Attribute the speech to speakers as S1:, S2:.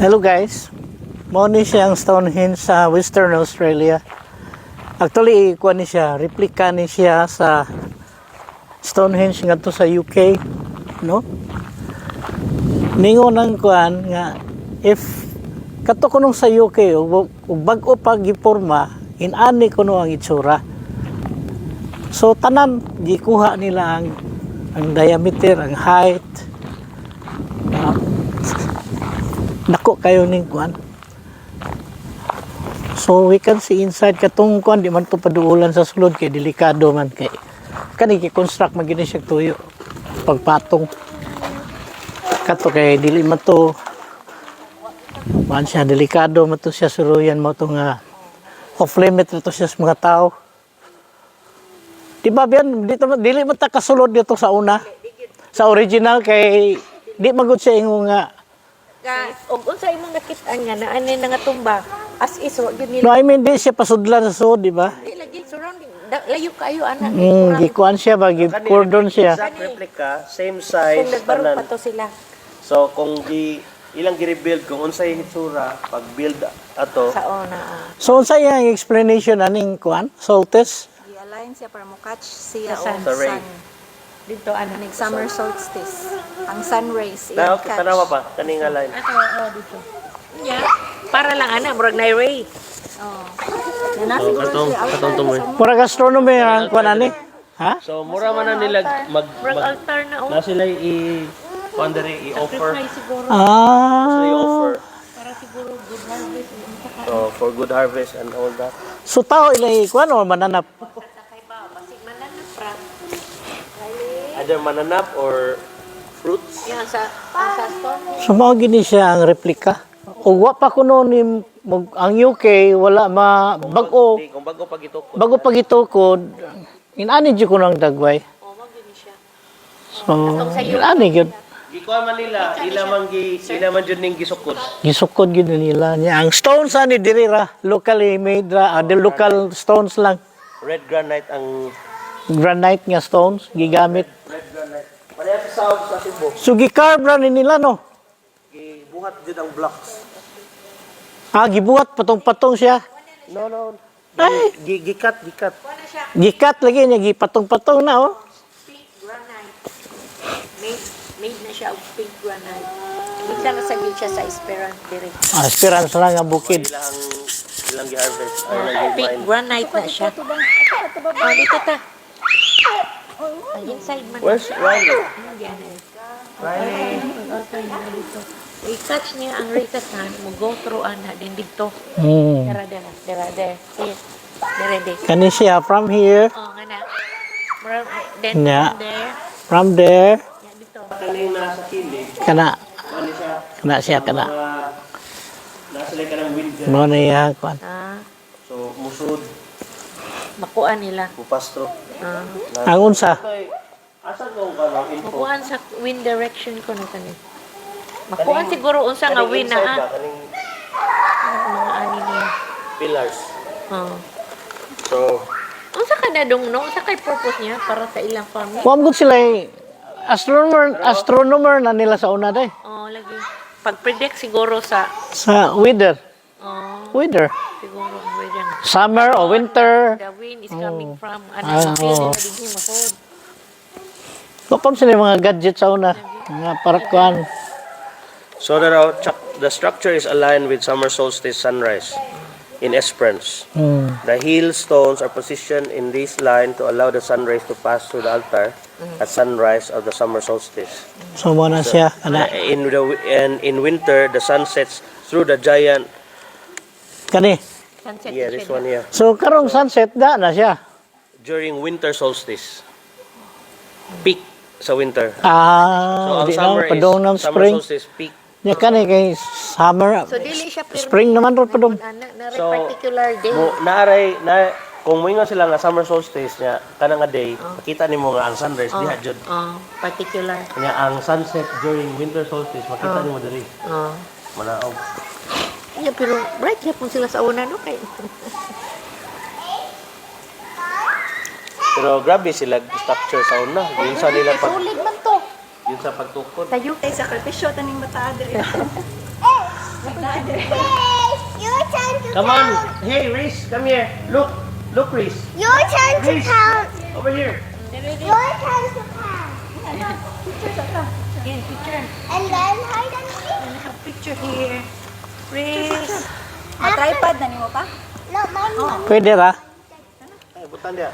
S1: Hello guys, mao ni siya ang Stonehenge sa Western Australia. Actually, kuha ni siya, replica ni siya sa Stonehenge ngadto sa UK, no? Ningon ang kuan nga if kato kuno sa UK ug bag-o pa giporma, inani kuno ang itsura. So tanan gikuha nila ang diameter, ang height. Nako kayo ning kuan. So we can see inside katong kuan di man to paduulan sa sulod kay delikado man kay kani gi-construct man gini siya tuyo pagpatong kato kay dili man to man siya delikado man to siya suruyan mo to nga off limit to siya sa mga tao. Di ba biyan dili man ta kasulod dito sa una sa original kay di magud siya ingo nga
S2: og unsa imong nakit-an nga naa ni nga tumba as is wa gyud nila.
S1: no, I mean di siya pasudlan sa sud, di ba?
S2: Di lagi surrounding layo kayo ana.
S1: Gikuan siya ba cordon siya.
S3: Exact replica, same size,
S2: Kung nagbarog
S3: tanan.
S2: pa to sila.
S3: So kung ilang gi-rebuild kung unsay hitsura pag build ato.
S2: Sa ona.
S1: So unsa yang explanation aning kuan? Solstice?
S4: I-align siya para mo-catch siya
S2: Sa sun.
S4: o
S3: Sa ray.
S4: sun.
S2: Dito ana ni
S4: Summer solstice. Ang sun rays
S3: Na
S4: i-catch.
S3: tanawa pa kani nga line.
S2: dito. Yeah. Para lang ana murag na ray.
S4: Oh.
S3: So katong tumoy.
S1: Murag astronomy ang kuan ani? Ha?
S3: So mura man na nila
S2: Murag altar na
S3: na sila kuan diri i-offer.
S2: Ay siguro
S3: Sila
S1: Ah.
S3: offer.
S2: para siguro good harvest.
S3: So for good harvest and all that.
S1: So tao ilay kuan o mananap?
S2: Kay ba basig man lang na pra.
S3: Either mananap or fruits.
S2: Yan sa stone.
S1: So mao gini siya ang replika. Ug wa pa kuno ni ang UK wala bag-o
S3: Kung bago pag ito.
S1: bago pagitukod inani jud kuno ang dagway.
S2: Oh mo gyud siya.
S1: So inani gyud
S3: Gikuan man nila ila man jud ning gisukod.
S1: gisukod gyud nila niya. Ang stones ani diri ra locally made ra the local stones lang.
S3: Red granite ang
S1: Granite nga stones gigamit.
S3: red granite. Pareha sa sa Cebu.
S1: So gi-carve ra ni nila no.
S3: Gibuhat jud ang blocks.
S1: Ah, gibuhat patong-patong siya.
S3: No.
S1: Ay,
S3: Gikat.
S2: Wala siya
S1: gikat lagi niya gipatong-patong na oh.
S2: pink granite. Made na siya og pink granite. Minsan nasagil siya sa Esperance dire.
S1: Ah, esperanza lang nga bukid.
S3: Ilang gi-harvest.
S2: Pink granite na siya. Oh, dito ta. Ang inside man.
S3: Where's Riley?
S2: I-catch niya ang races na mo go through ana din dito.
S1: Hmm.
S2: Dere. Dere.
S1: Kani siya from here,
S2: Oh, nga na. Then
S1: Yeah.
S2: from there,
S1: from there,
S2: yeah, dito.
S3: Kaning nasa kilig.
S1: kana
S3: Ano siya?
S1: siya kana.
S3: Nasa like ka ng wind dyan.
S1: Mo na ya kuan.
S3: So, musod.
S2: Makuan nila.
S3: Bupastro.
S1: Ang unsa?
S3: Okay. Asa ko ka ng info?
S2: Makuan sa wind direction ko na kani. Makuan siguro unsa nga wind na
S3: inside ba? Kaning
S2: mga ani niya.
S3: pillars.
S2: Oh.
S3: So,
S2: Unsa ka na dong no? Unsa kay purpose niya para sa ilang farming?
S1: Wa gud sila astronomer na nila sa una day.
S2: Oh, lagi. Pag-predict siguro sa
S1: Sa weather. Weather.
S2: siguro weather.
S1: Summer or winter.
S2: The wind is coming from
S1: Ah,
S2: field
S1: oh.
S2: na din masod.
S1: Kapag sila mga gadget sa una. Nga para kuan.
S3: so the structure is aligned with summer solstice sunrise in Esperance. The hill stones are positioned in this line to allow the sun rays to pass through the altar at sunrise of the summer solstice.
S1: So mo na siya kana
S3: In winter, the sun sets through the giant.
S1: kani.
S2: Sunset
S3: Yeah,
S2: siya
S3: this one here.
S1: So karong sunset da na siya.
S3: During winter solstice, peak sa winter.
S1: Ah,
S3: So ang
S1: di
S3: summer
S1: na padong ng
S3: is summer
S1: spring.
S3: solstice peak.
S1: Nya kani kay summer.
S2: So dili siya
S1: Spring naman ro padong.
S2: na
S3: So,
S2: particular day.
S3: Kung moingon sila nga summer solstice nya kana nga day, makita nimo nga ang sunrise diha jud.
S2: Particular.
S3: Nya ang sunset during winter solstice makita nimo diri. Manaog.
S2: Yeah, pero bright yapon sila sa una no kay.
S3: Pero grabe sila structure sa una. Yun sa nila pag
S2: Solid man to.
S3: yun sa pagtukod.
S2: Tayo.
S4: Ay sakripisyo taning mata diri.
S5: Your turn to
S3: Come on.
S5: count.
S3: Hey, Reese, come here. Look. Look, Reese.
S5: Your turn to
S3: Reese.
S5: count.
S3: Over here.
S5: Your turn to count.
S2: Yan, picture.
S5: And then hide and seek.
S2: I have picture here. Race.
S4: Tripod na nimo pa?
S5: No, mommy.
S1: Pwede ra?
S3: Hey, butan dia.